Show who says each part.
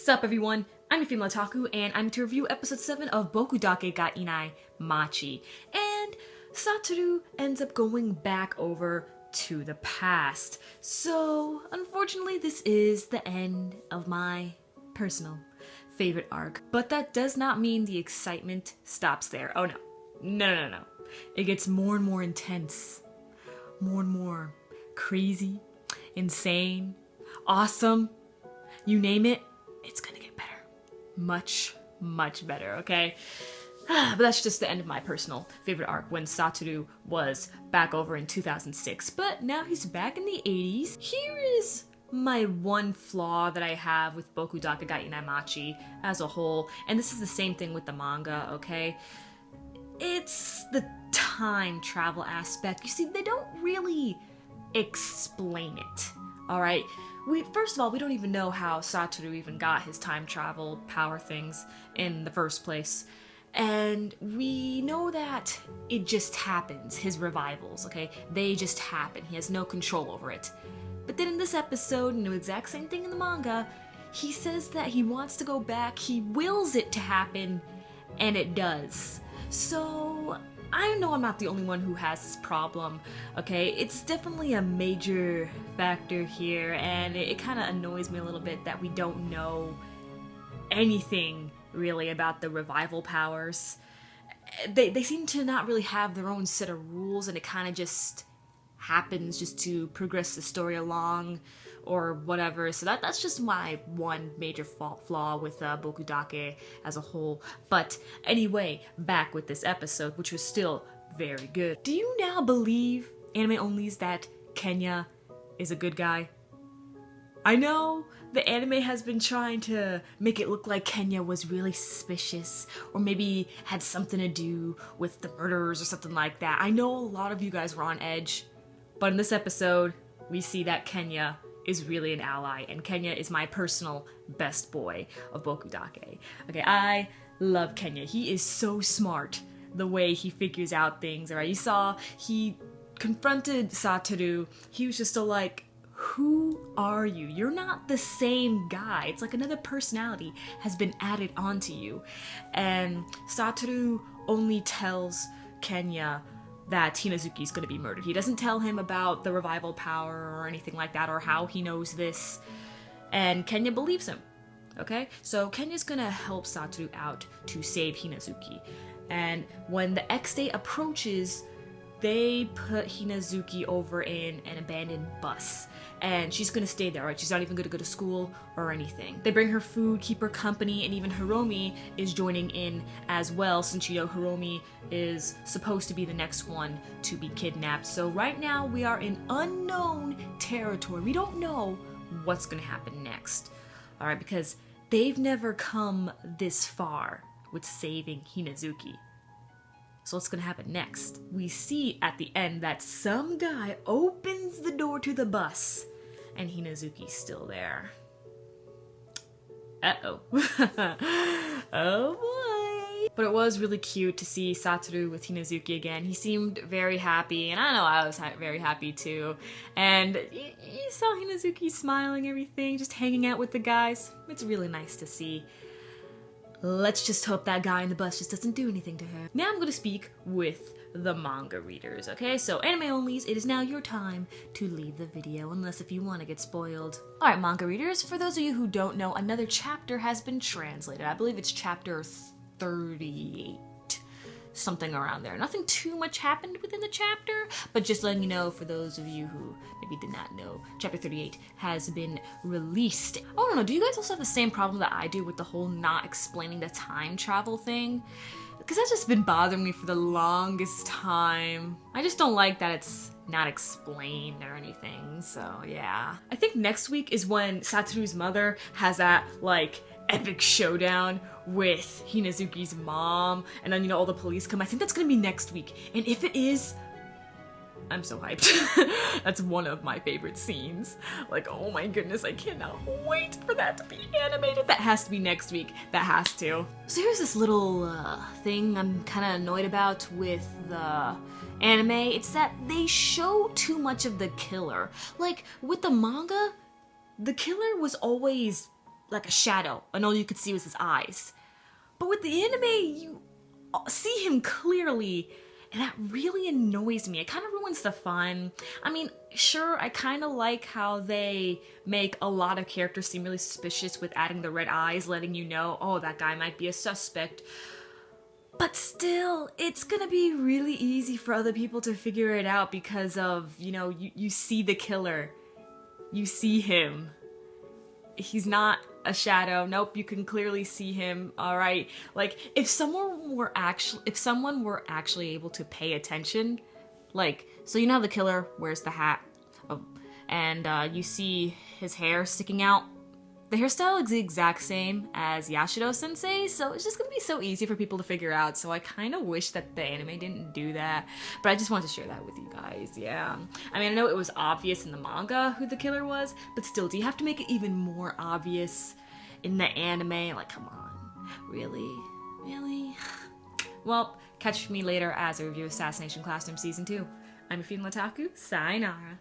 Speaker 1: What's up, everyone? I'm your female otaku, and I'm to review episode 7 of Boku Dake ga Inai, Machi. And Satoru ends up going back over to the past. So, unfortunately, this is the end of my personal favorite arc. But that does not mean the excitement stops there. Oh no. No. It gets more and more intense. More and more crazy, insane, awesome. You name it, it's gonna get better. Much better, okay? But that's just the end of my personal favorite arc when Satoru was back over in 2006. But now he's back in the 80s. Here is my one flaw that I have with Boku Dake ga Inai Machi as a whole. And this is the same thing with the manga, okay? It's the time travel aspect. You see, they don't really explain it, alright? First of all, we don't even know how Satoru even got his time travel power things in the first place. And we know that it just happens, his revivals, okay? They just happen. He has no control over it. But then in this episode, and the exact same thing in the manga, he says that he wants to go back, he wills it to happen, and it does. So, I know I'm not the only one who has this problem, okay? It's definitely a major factor here, and it kind of annoys me a little bit that we don't know anything really about the revival powers. They seem to not really have their own set of rules, and it kind of just happens just to progress the story along or whatever. So that's just my one major flaw with Boku Dake as a whole. But anyway, back with this episode, which was still very good. Do you now believe, anime onlys, that Kenya is a good guy? I know the anime has been trying to make it look like Kenya was really suspicious, or maybe had something to do with the murderers or something like that. I know a lot of you guys were on edge, but in this episode, we see that Kenya is really an ally, and Kenya is my personal best boy of Boku Dake. Okay, I love Kenya. He is so smart, the way he figures out things. Alright, you saw he confronted Satoru. He was just so like, who are you? You're not the same guy. It's like another personality has been added onto you. And Satoru only tells Kenya that Hinazuki is going to be murdered. He doesn't tell him about the revival power or anything like that, or how he knows this. And Kenya believes him. Okay? So Kenya's going to help Satoru out to save Hinazuki. And when the X day approaches, they put Hinazuki over in an abandoned bus. And she's gonna stay there, right? She's not even gonna go to school or anything. They bring her food, keep her company, and even Hiromi is joining in as well, since you know Hiromi is supposed to be the next one to be kidnapped. So right now we are in unknown territory. We don't know what's gonna happen next. Alright, because they've never come this far with saving Hinazuki. So what's gonna happen next? We see at the end that some guy opens the door to the bus, and Hinazuki's still there. Uh-oh. Oh boy. But it was really cute to see Satoru with Hinazuki again. He seemed very happy, and I know I was very happy too. And you saw Hinazuki smiling, everything, just hanging out with the guys. It's really nice to see. Let's just hope that guy in the bus just doesn't do anything to her. Now I'm going to speak with the manga readers, okay? So anime onlys, it is now your time to leave the video, unless if you want to get spoiled. Alright, manga readers, for those of you who don't know, another chapter has been translated. I believe it's chapter 38. Something around there. Nothing too much happened within the chapter, but just letting you know for those of you who maybe did not know, chapter 38 has been released. Oh, I don't know, do you guys also have the same problem that I do with the whole not explaining the time travel thing? Because that's just been bothering me for the longest time. I just don't like that it's not explained or anything, so yeah. I think next week is when Satoru's mother has that, like, epic showdown with Hinazuki's mom, and then, you know, all the police come. I think that's gonna be next week, and if it is, I'm so hyped. That's one of my favorite scenes. Like, oh my goodness, I cannot wait for that to be animated. That has to be next week. That has to. So here's this little thing I'm kind of annoyed about with the anime. It's that they show too much of the killer. Like, with the manga, the killer was always like a shadow, and all you could see was his eyes. But with the anime, you see him clearly, and that really annoys me. It kind of ruins the fun. I mean, sure, I kind of like how they make a lot of characters seem really suspicious with adding the red eyes, letting you know, oh, that guy might be a suspect. But still, it's gonna be really easy for other people to figure it out because of, you see the killer. You see him. He's not a shadow. Nope, you can clearly see him. All right. Like, if someone were actually able to pay attention, like, so you know the killer wears the hat, and you see his hair sticking out. The hairstyle is the exact same as Yashido Sensei, so it's just gonna be so easy for people to figure out. So I kind of wish that the anime didn't do that, but I just wanted to share that with you guys. Yeah, I mean, I know it was obvious in the manga who the killer was, but still, do you have to make it even more obvious in the anime? Like, come on, really? Well, catch me later as I review Assassination Classroom Season 2. I'm your Female Otaku, sayonara.